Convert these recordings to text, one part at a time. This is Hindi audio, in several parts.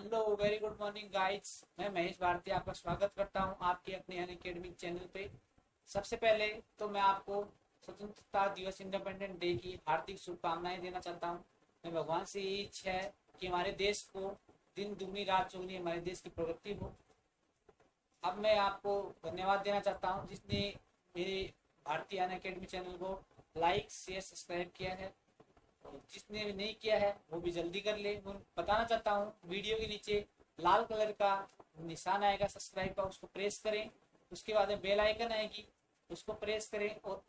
Hello very good morning guys. मैं महेश भारती आपका स्वागत करता हूं आपके अपने अनअकैडमिक चैनल पे। सबसे पहले तो मैं आपको स्वतंत्रता दिवस इंडिपेंडेंट डे की हार्दिक शुभकामनाएं देना चाहता हूं। मैं भगवान से यही इच्छा है कि हमारे देश को दिन दुगनी रात चौगुनी हमारे देश की प्रगति हो। अब मैं आपको धन्यवाद देना चाहता हूँ जिसने मेरे भारतीय अनअकैडमी चैनल को लाइक शेयर सब्सक्राइब किया है। जिसने भी नहीं किया है वो भी जल्दी कर ले। मैं बताना चाहता हूँ वीडियो के नीचे लाल कलर का निशान आएगा सब्सक्राइब का, उसको प्रेस करें। उसके बाद बेल आइकन आएगी, उसको प्रेस करें और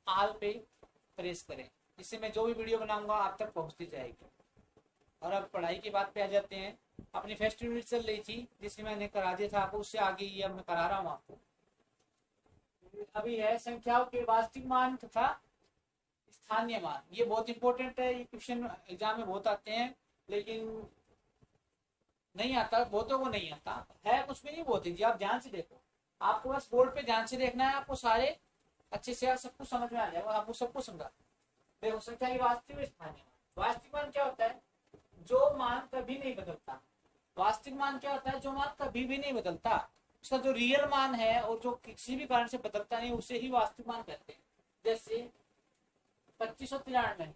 आल पे प्रेस करें। इससे मैं जो भी वीडियो बनाऊंगा आप तक पहुंचती जाएगी। और अब पढ़ाई की बात पे आ जाते हैं। अपनी फर्स्ट यूनिट चल रही थी जिसमें मैंने करा दिया था आपको, उससे आगे ये अब मैं करा रहा हूँ आपको। अभी है संख्याओं के वास्तविक मान तथा स्थानीय मान। ये बहुत इंपॉर्टेंट है, ये क्वेश्चन एग्जाम में बहुत आते हैं लेकिन नहीं आता, बहुतों को नहीं आता है। कुछ भी नहीं बोलते जी, आप ध्यान से देखो। आपको बस बोर्ड पे ध्यान से देखना है, आपको सारे अच्छे से सब कुछ समझ में आ जाएगा। आपको सब कुछ समझा देखो। संख्या की वास्तविक स्थानीय मान। वास्तविक मान क्या होता है? जो मान कभी नहीं बदलता। वास्तविक मान क्या होता है? जो मान कभी भी नहीं बदलता। उसका जो रियल मान है और जो किसी भी कारण से बदलता नहीं, उसे ही वास्तविक मान कहते हैं। जैसे 2593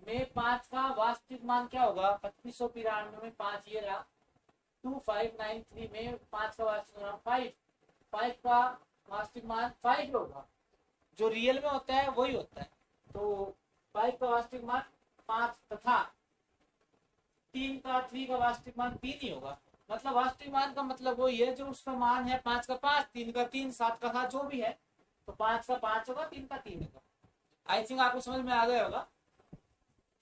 में 5 का वास्तविक मान क्या होगा? 2593 में 5 ये रहा। 2593 में 5 का वास्तविक मान 5। 5 का वास्तविक मान 5 होगा। जो रियल में होता है वही होता है। तो 5 का वास्तविक मान 5 तथा 3 का वास्तविक मान 3 ही होगा। मतलब वास्तविक मान का मतलब वही है जो उसका मान है 5 का 5, 3 का 3, 7 का 7 जो भी है। तो 5 का 5 होगा, 3 का 3 होगा। आई थिंक आपको समझ में आ गया होगा।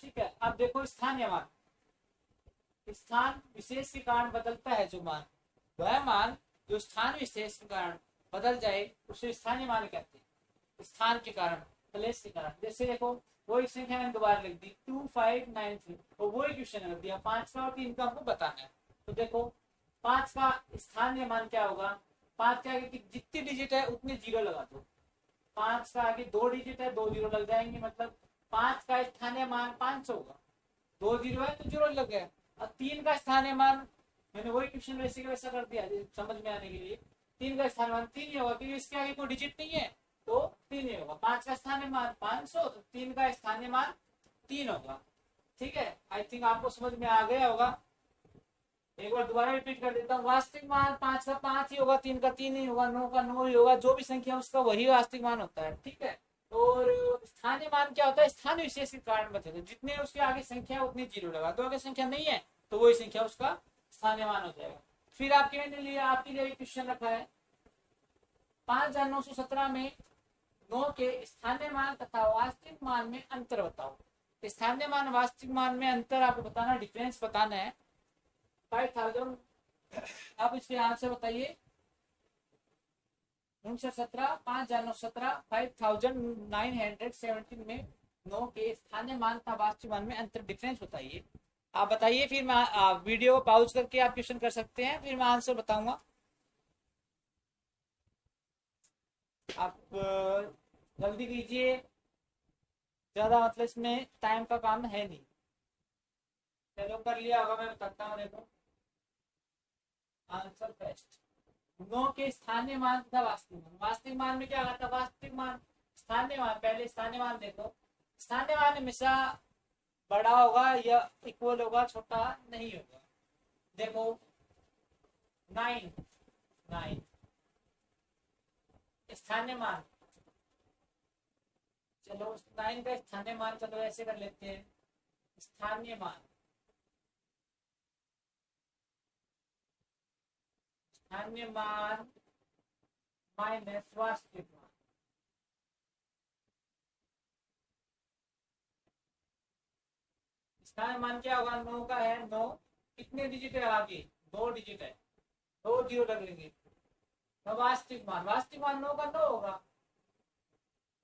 ठीक है, अब देखो स्थानीय मान। स्थान विशेष के कारण बदलता है जो मान, वह मान जो स्थान विशेष के कारण बदल जाए उसे स्थानीय मान कहते हैं। स्थान के कारण, प्लेस के कारण। जैसे देखो वही संख्या मैंने दोबारा लिख दी 2593 और वही क्वेश्चन रख दिया 5 का और 3 का हमको बताना है। तो देखो 5 का स्थानीय मान क्या होगा? 5 के आगे जितनी डिजिट है उतने जीरो लगा दो। 5 का आगे 2 डिजिट है, 2 जीरो लग जाएंगे। मतलब 5 का स्थानीय मान 500 होगा। 2 जीरो है तो जीरो लग गया। अब 3 का स्थानीय मान, मैंने वही क्वेश्चन वैसे का वैसा कर दिया समझ में आने के लिए। 3 का स्थानीय मान 3 ही होगा क्योंकि इसके आगे कोई डिजिट नहीं है, तो 3 ही होगा। 5 का स्थानीय मान 500, तो 3 का स्थानीय मान 3 होगा। ठीक है, आई थिंक आपको समझ में आ गया होगा। एक बार दोबारा रिपीट कर देता हूँ। वास्तविक मान 5 का 5 ही होगा, 3 का 3 ही होगा, 9 का 9 ही होगा। जो भी संख्या उसका वही वास्तविक मान होता है। ठीक है, और स्थानीय मान क्या होता है? स्थान विशेष के कारण बदलते हैं। जितने उसके आगे संख्या उतनी जीरो लगा दो। अगर संख्या नहीं है तो वही संख्या उसका स्थानीय मान हो जाएगा। फिर आपके लिए क्वेश्चन रखा है 5917 में 9 के स्थानीय मान तथा वास्तविक मान में अंतर बताओ। स्थानीय मान वास्तविक मान में अंतर आपको बताना, डिफरेंस बताना है। 5000, आप इसके आंसर बताइए। 1917, 5917, 5917 में 9 के स्थानीय मान तथा वास्तविक मान में अंतर, डिफरेंस बताइए। आप बताइए, फिर मैं वीडियो पॉज करके आप क्वेश्चन कर सकते हैं, फिर मैं आंसर बताऊंगा। आप जल्दी कीजिए, ज्यादा मतलब इसमें टाइम का काम है नहीं। चलो कर लिया होगा, मैं बताता हूँ। देखो आंसर फर्स्ट। 9 के स्थानीय मान तथा वास्तविक मान। वास्तविक मान में क्या आता? वास्तविक मान स्थानीय मान। पहले स्थानीय मान देखो। स्थानीय मान हमेशा बड़ा होगा या इक्वल होगा, छोटा नहीं होगा। देखो 9 9 स्थानीय मान। चलो 9 का स्थानीय मान, चलो ऐसे कर लेते हैं। स्थानीय मान, स्थानीय मान माइनस वास्तविक मान। स्थानीय मान क्या होगा? 9 का है 9, कितने डिजिट है आगे? 2 डिजिट है, 2 जीरो लगेंगे। तो वास्तविक मान, वास्तविक मान 9 का 9 होगा।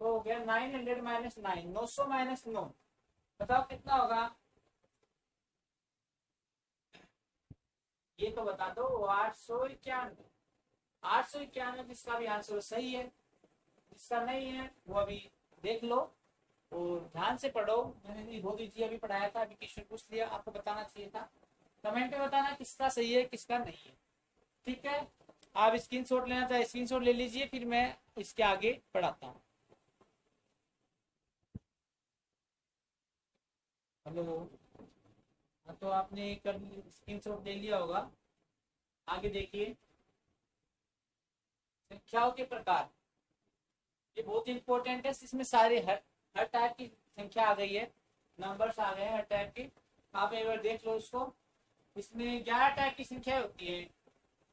तो हो गया 900 माइनस 9, 900 माइनस 9, बताओ कितना होगा? ये तो बता दो। 891। 891 जिसका भी आंसर सही है, जिसका नहीं है वो अभी देख लो और ध्यान से पढ़ो। मैंने बहुत इजी अभी पढ़ाया था, अभी क्वेश्चन पूछ लिया, आपको बताना चाहिए था। कमेंट में बताना किसका सही है किसका नहीं है। ठीक है, आप स्क्रीनशॉट लेना चाहे स्क्रीनशॉट ले लीजिए, फिर मैं इसके आगे पढ़ाता हूँ। हेलो। हाँ, तो आपने कर स्क्रीनशॉट ले लिया होगा। आगे देखिए, संख्याओं के प्रकार। ये बहुत इंपॉर्टेंट है, इसमें सारे हर टाइप की संख्या आ गई है, नंबर्स आ गए हैं हर टाइप की। आप एक बार देख लो इसको। इसमें 11 टाइप की संख्या होती है,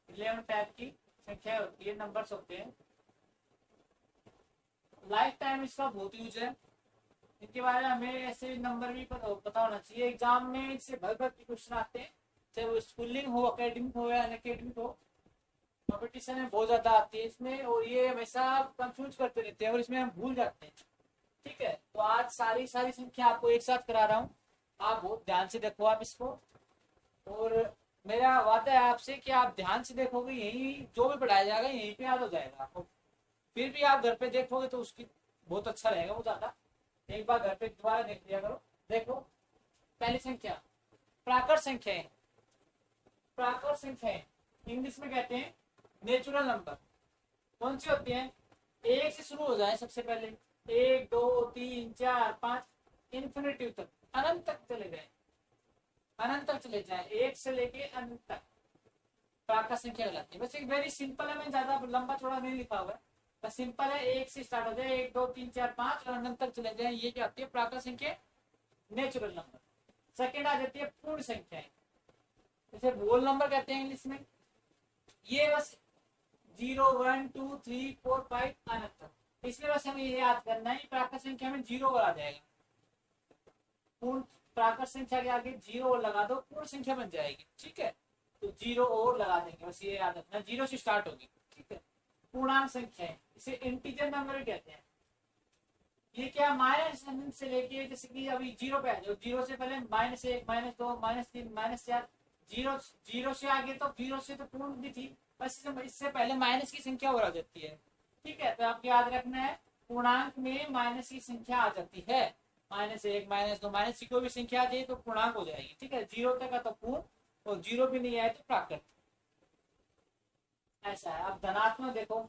11 टाइप की संख्या होती है, नंबर्स होते हैं। लाइफ टाइम इसका बहुत यूज है। इनके बारे में हमें ऐसे नंबर भी पता होना चाहिए। एग्जाम में इससे भर भर के क्वेश्चन आते हैं, चाहे वो स्कूलिंग हो, अकेडमिक हो या अनअकेडमिक हो। कंपटीशन में बहुत ज्यादा आती है इसमें, और ये हमेशा कंफ्यूज करते रहते हैं और इसमें हम भूल जाते हैं। ठीक है, तो आज सारी सारी संख्या आपको एक साथ करा रहा हूँ, आप बहुत ध्यान से देखो आप इसको। और मेरा वादा है आपसे कि आप ध्यान से देखोगे, यही जो भी पढ़ाया जाएगा यहीं पे याद हो जाएगा आपको। फिर भी आप घर पे देखोगे तो उसकी बहुत अच्छा रहेगा वो ज्यादा। एक बार घर पे दोबारा देख लिया करो। देखो, पहली संख्या प्राकृत संख्या है। प्राकृत संख्या इंग्लिश में कहते हैं नेचुरल नंबर। कौन सी होती है? एक से शुरू हो जाए सबसे पहले, 1 2 3 4 5, इन्फिनिटिव तक, अनंत तक चले जाए, अनंत तक चले जाए, एक से लेके अनंत तक प्राकृत संख्या कहलाती है। वैसे वेरी सिंपल है, मैं ज्यादा लंबा चौड़ा नहीं लिखा हुआ है, बस सिंपल है। एक से स्टार्ट हो जाए, 1 2 3 4 5 और अनंत तक चले जाए, ये क्या होती है? प्राकृत संख्या, नेचुरल नंबर। सेकेंड आ जाती है पूर्ण संख्याएं, जैसे होल नंबर कहते हैं इंग्लिश में। ये बस 0 1 2 3 4 5 अनंत तक। इसमें बस हमें ये याद करना है, प्राकृत संख्या में जीरो और आ जाएगा। पूर्ण प्राकृत संख्या के आगे जीरो और लगा दो, पूर्ण संख्या बन जाएगी। ठीक है, तो जीरो और लगा देंगे, बस ये याद रखना, जीरो से स्टार्ट होगी। ठीक है, पूर्णांक संख्या है, इसे इंटीजर नंबर भी कहते हैं। ये क्या, माइनस से लेके, जैसे कि अभी जीरो पे आ जाओ, जीरो से पहले -1 -2 -3 -4, जीरो जीरो से आगे तो जीरो से तो पूर्ण भी थी, बस इससे पहले माइनस की संख्या और आ जाती है। ठीक है, तो आपको याद रखना है, पूर्णांक में माइनस की संख्या आ जाती है। -1 -2 माइनस की कोई भी संख्या आ जाए तो पूर्णांक हो जाएगी। ठीक है, जीरो तक का तो पूर्ण, और जीरो भी नहीं आए तो प्राकृत। ऐसा है। अब धनात्मक देखो,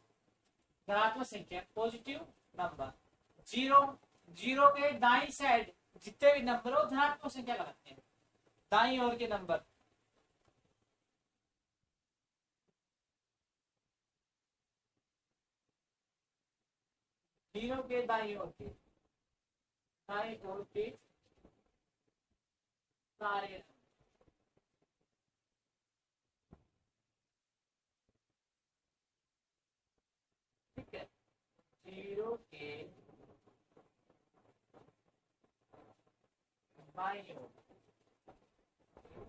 धनात्मक संख्या पॉजिटिव नंबर। जीरो, जीरो के दाई साइड जितने भी नंबर हो धनात्मक संख्या लगाते हैं, दाई ओर के नंबर। जीरो के दाई ओर के, दाई ओर के सारे। ठीक है, जीरो के बाई ओर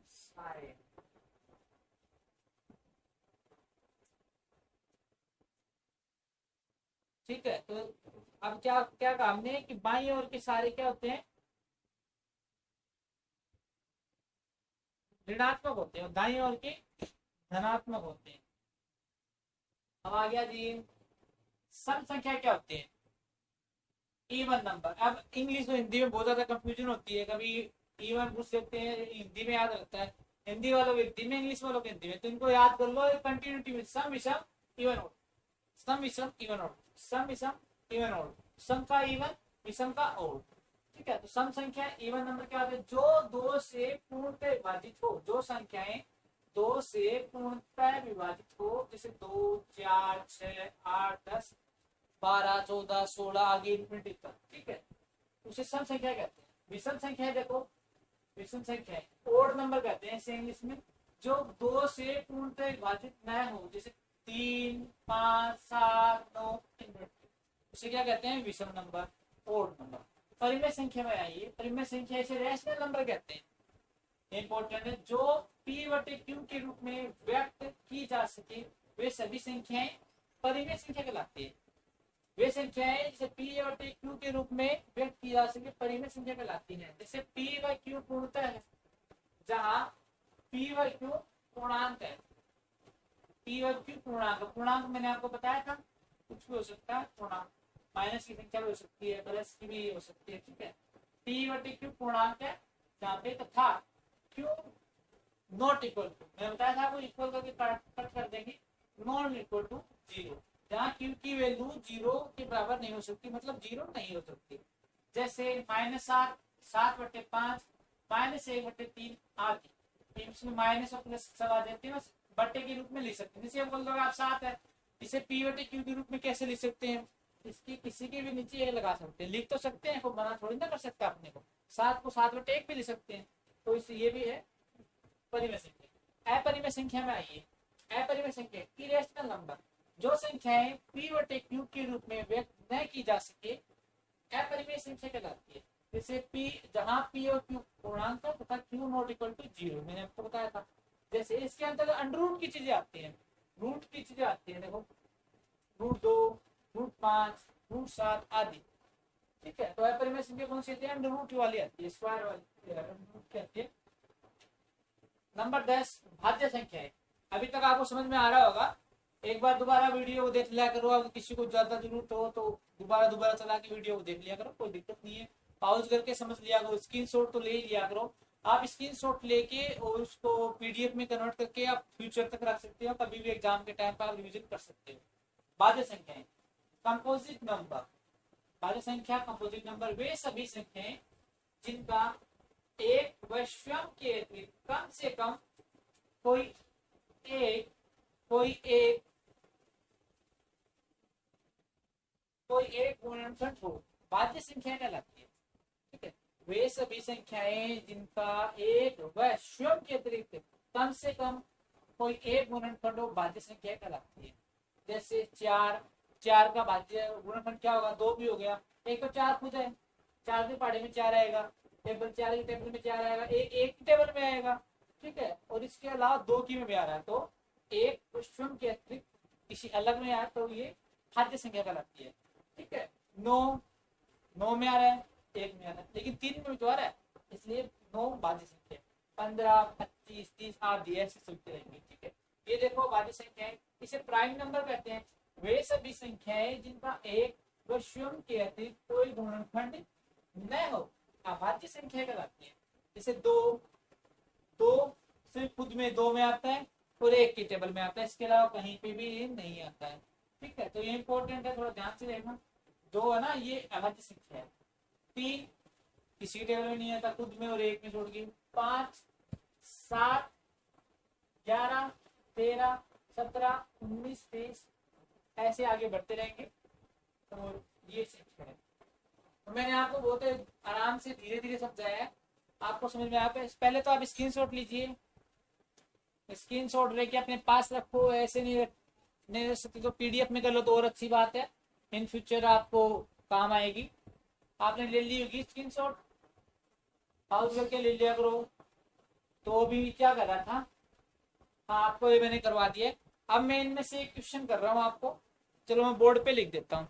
सारे। ठीक है, तो अब क्या क्या काम है कि बाई ओर के सारे क्या होते हैं? ऋणात्मक होते हैं, दाई ओर के धनात्मक होते हैं। अब आ गया जी, सम संख्या क्या होती है? Even number. अब इंग्लिश और हिंदी में बहुत ज्यादा कंफ्यूजन होती है, कभी इवन पूछ लेते हैं, हिंदी में याद रखता है, हिंदी वालों को हिंदी में, इंग्लिश वालों को हिंदी में, तो इनको याद कर लो कंटिन्यूटी में। सम विषम इवन ओड, सम विषम इवन ओड, सम विषम इवन ओड, सम का इवन, विषम का ओड। ठीक है, तो सम संख्या इवन नंबर क्या होता है? जो दो से पूर्णतः विभाजित हो, जो संख्याएं दो से पूर्णतः विभाजित हो, जैसे 2 4 6 8 10 12 14 16 आगे इंफिनिटी तक। ठीक है, उसे सम संख्या कहते हैं। विषम संख्या देखो, विषम संख्या ओड नंबर कहते हैं इसे इंग्लिश में, जो दो से पूर्णतः विभाजित न हो, जैसे 3 5 7 9, उसे क्या कहते हैं? विषम नंबर, ओड नंबर। परिमेय संख्या में आइए, परिमेय संख्या इसे रैशनल नंबर कहते हैं। इंपॉर्टेंट है, जो पी बटे क्यू के रूप में व्यक्त की जा सके वे सभी संख्याएं परिमेय संख्या कहलाती है। वे संख्याएं जैसे पी बटे क्यू के रूप में व्यक्त की जा सके परिमेय संख्या कहलाती है। जैसे पी व क्यू पूर्णतः है, जहाँ पी व क्यू पूर्णांक है, पी व क्यू पूर्णांक। पूर्णांक मैंने आपको बताया था, कुछ भी हो सकता है पूर्णांक, माइनस की संख्या भी हो सकती है, प्लस की भी हो सकती है। ठीक है, पी बटे क्यू पूर्णांक है जहाँ पे, तथा क्यू नॉट इक्वल टू, मैं बताया था आपको इक्वल करके कट कर देंगे, नॉट इक्वल टू जीरो, जहाँ क्यू की वैल्यू जीरो के बराबर नहीं हो सकती, मतलब जीरो नहीं हो सकती। जैसे -7, 7/5, -1/3 आदि, इसमें माइनस और प्लस सब आ जाते हैं, बस बट्टे के रूप में लिख सकते हैं। जैसे बोल दो आप 7 है, इसे P/Q के रूप में कैसे लिख सकते हैं, इसकी किसी के भी नीचे ये लगा सकते हैं, लिख तो सकते हैं, को मना थोड़ी ना कर सकते अपने को, 7 को 7/1 भी लिख सकते हैं, तो इससे ये भी है परिमेय संख्या। अपरिमेय संख्या में आइए, अपरिमेय संख्या इरेशनल नंबर, जो संख्याएं P/Q के रूप में व्यक्त न की जा सके, अपरिमेय संख्या कहलाती है। जैसे P, जहां P और Q पूर्णांक तथा Q not equal to zero, मैंने आपको बताया था। जैसे इसके अंतर्गत अंडर रूट की चीजें आती हैं, रूट की चीजें आती है, देखो √2, √5, √7 आदि, ठीक है। तो अपरिमेय संख्या कौन सी आती है, अंडर रूट वाली आती है, स्क्वायर वाली रूट की आती है। नंबर 10 भाज्य संख्या है। अभी तक आपको समझ में आ रहा होगा, एक बार दोबारा वीडियो को देख लिया करो, अगर किसी को ज्यादा जरूरत हो तो दोबारा चला के वीडियो को देख लिया करो, कोई दिक्कत नहीं है, पॉज करके समझ लिया करो, स्क्रीनशॉट तो ले ही लिया करो। आप स्क्रीनशॉट लेके और उसको पीडीएफ में कन्वर्ट करके आप फ्यूचर तक रख सकते हो, कभी भी एग्जाम के टाइम पर आप रिविजन कर सकते हो। भाज्य संख्याएं, कंपोजिट नंबर, भाज्य संख्या कंपोजिट नंबर वे सभी संख्याएं जिनका एक व स्वयं के अतिरिक्त कम से कम कोई एक कोई एक कोई एक गुणनखंड हो, भाज्य संख्या कहलाती है, ठीक है। वे सभी संख्याएं जिनका एक व स्वयं के अतिरिक्त कम से कम कोई एक गुणनखंड हो, भाज्य संख्या कहलाती है। जैसे 4, 4 का भाज्य गुणनखंड क्या होगा, 2 भी हो गया, एक तो 4 खुद है, 4 के पहाड़े में 4 आएगा, टेबल 4 की टेबल में 4 आएगा, एक की टेबल में आएगा, ठीक है। और इसके अलावा 2 की में भी आ रहा है, तो एक स्वयं के अतिरिक्त किसी अलग में आया तो ये भाज्य संख्या कहलाती है, ठीक है। 9 में आ रहा है, 1 में आ रहा है, लेकिन 3 में भी तो आ रहा है, इसलिए 9 भाज्य संख्या। 15, 25, 30 आदि ऐसे चलते रहेंगे, ठीक है। ये देखो भाज्य संख्या है, इसे प्राइम नंबर कहते हैं। वे सभी संख्याएं जिनका एक व स्वयं के अतिरिक्त कोई गुणनखंड न हो, अभाज्य संख्या कहलाती है। जैसे 2 सिर्फ खुद में 2 में आता है और 1 की टेबल में आता है, इसके अलावा कहीं पे भी नहीं आता है, ठीक है। तो ये इंपॉर्टेंट है, थोड़ा ध्यान से देखना। 2 है ना, ये अभाज्य संख्या है। 3 किसी टेबल में नहीं आता, खुद में और 1 में छोड़ के। 5, 7, 11, 13, 17, 19, 20 ऐसे आगे बढ़ते रहेंगे, और ये संख्या है। तो मैंने आपको बहुत आराम से धीरे धीरे समझाया है, आपको समझ में आया। पहले तो आप स्क्रीनशॉट लीजिए, स्क्रीनशॉट लेके अपने पास रखो, ऐसे नहीं रख सकते तो पीडीएफ में कर लो तो और अच्छी बात है, इन फ्यूचर आपको काम आएगी। आपने ले ली होगी स्क्रीनशॉट, पॉज करके ले लिया करो। तो अभी क्या कर रहा था, हाँ आपको ये मैंने करवा दिया। अब मैं इनमें से एक क्वेश्चन कर रहा हूँ आपको, चलो मैं बोर्ड पे लिख देता हूँ।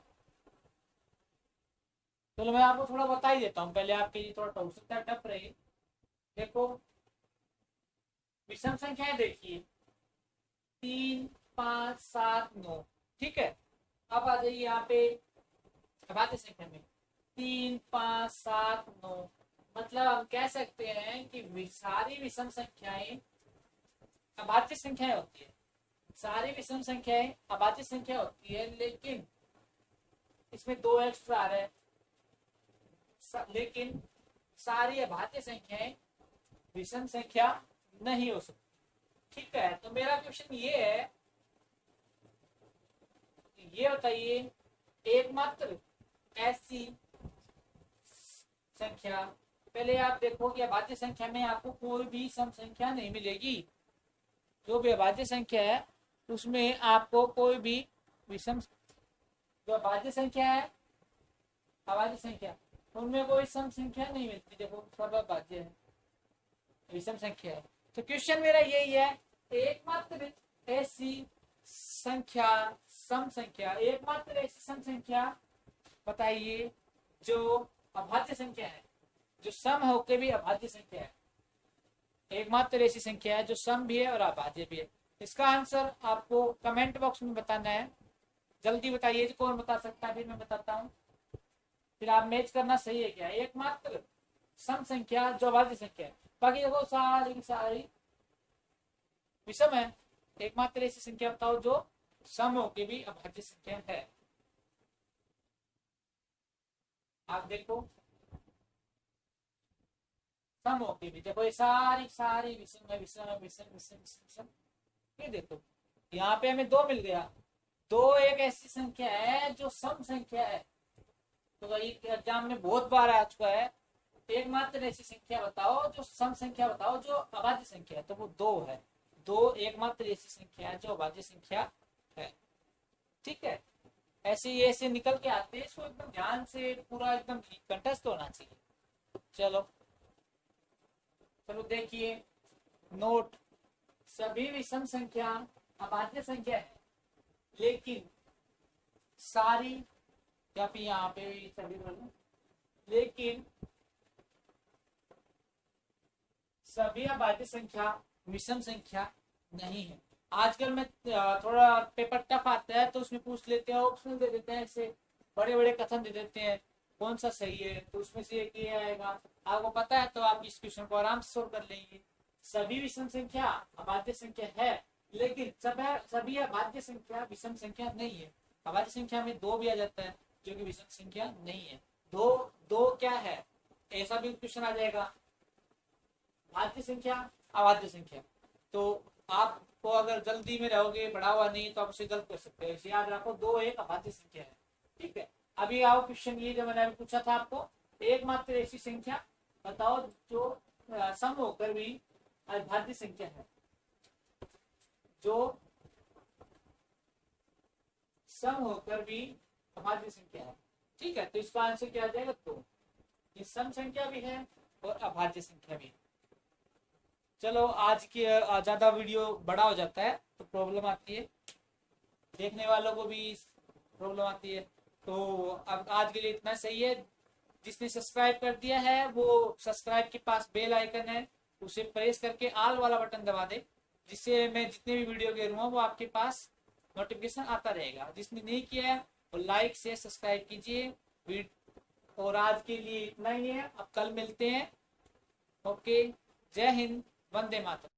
चलो मैं आपको थोड़ा बता ही देता हूँ, पहले आपके लिए थोड़ा हो सकता है टफ रही। देखो विषम संख्याएं देखिए, 3, 5, 7, 9, ठीक है। अब आ जाइए यहाँ पे अभाज्य संख्या में, 3, 5, 7, 9, मतलब हम कह सकते हैं कि सारी विषम संख्याएं अभाज्य संख्याएं होती है, सारी विषम संख्याएं अभाज्य संख्या होती है, लेकिन इसमें 2 एक्स्ट्रा आ रहा है, लेकिन सारी अभाज्य संख्याएं विषम संख्या नहीं हो सकती, ठीक है। तो मेरा क्वेश्चन ये है, ये बताइए एकमात्र ऐसी संख्या, पहले आप देखो कि अभाज्य संख्या में आपको कोई भी सम संख्या नहीं मिलेगी, जो भी अभाज्य संख्या है उसमें आपको कोई भी विषम, जो अभाज्य संख्या है, अभाज्य संख्या उनमें कोई सम संख्या नहीं मिलती, देखो सब अभाज्य है, विषम संख्या है। तो क्वेश्चन मेरा यही है, एकमात्र ऐसी संख्या, सम संख्या, एकमात्र ऐसी सम संख्या बताइए जो अभाज्य संख्या है, जो सम होके भी अभाज्य संख्या है। एकमात्र ऐसी संख्या है जो सम भी है और अभाज्य भी है। इसका आंसर आपको कमेंट बॉक्स में बताना है, जल्दी बताइए, कौन बता सकता है, फिर मैं बताता हूँ, फिर आप मैच करना सही है क्या। एकमात्र सम संख्या जो अभाज्य संख्या है, बाकी देखो सारी की सारी विषम है। एकमात्र ऐसी संख्या बताओ जो सम होके भी अभाज्य संख्या है। आप देखो सम होके भी, देखो ये सारी सारी विषम है, विषम है, विषम विषम विषम विषम। ये देखो यहाँ पे हमें दो मिल गया। दो एक ऐसी संख्या है जो सम संख्या है। तो एग्जाम में बहुत बार आ चुका है, एकमात्र ऐसी संख्या बताओ जो सम संख्या बताओ जो अभाज्य संख्या है, तो वो दो है। दो एकमात्र ऐसी संख्या है जो अभाज्य संख्या है। ठीक है, ऐसे निकल के आते हैं, इसको एकदम ध्यान से पूरा एकदम कंठस्थ होना चाहिए। चलो चलो देखिए नोट, सभी विषम संख्या अभाज्य संख्या है, लेकिन सारी, या फिर यहाँ पे सभी बोलो, लेकिन सभी अभाज्य संख्या विषम संख्या नहीं है। आजकल में थोड़ा पेपर टफ आता है तो उसमें पूछ लेते हैं, ऑप्शन दे देते हैं, ऐसे बड़े बड़े कथन दे देते हैं कौन सा सही है, तो उसमें से एक ये आएगा। आपको पता है तो आप इस क्वेश्चन को आराम से सोल्व कर लेंगे। सभी विषम संख्या अभाज्य संख्या है, लेकिन सभी अभाज्य संख्या विषम संख्या नहीं है। अभाज्य संख्या में दो भी आ जाता है जो कि विषम संख्या नहीं है। दो दो क्या है, ऐसा भी क्वेश्चन आ जाएगा। भाज्य संख्या अभाज्य संख्या, तो आपको अगर जल्दी में रहोगे, पढ़ा हुआ नहीं, तो आप उसे गलत कर सकते हैं। इसे याद रखो, दो एक अभाज्य संख्या है। ठीक है, अभी आओ क्वेश्चन ये जो मैंने अभी पूछा था आपको, एकमात्र ऐसी संख्या बताओ जो सम होकर भी अभाज्य संख्या है, जो सम होकर भी अभाज्य संख्या है। ठीक है, तो इसका आंसर क्या आ जाएगा, दो। ये सम संख्या भी है और अभाज्य संख्या भी है। चलो आज की ज्यादा वीडियो बड़ा हो जाता है तो प्रॉब्लम आती है, देखने वालों को भी प्रॉब्लम आती है। तो अब आज के लिए इतना सही है। जिसने सब्सक्राइब कर दिया है वो सब्सक्राइब के पास बेल आइकन है, उसे प्रेस करके ऑल वाला बटन दबा दे, जिससे मैं जितने भी वीडियो करूँगा वो आपके पास नोटिफिकेशन आता रहेगा। जिसने नहीं किया है वो लाइक से सब्सक्राइब कीजिए। और आज के लिए इतना ही है, अब कल मिलते हैं। ओके, जय हिंद, वंदे मातरम।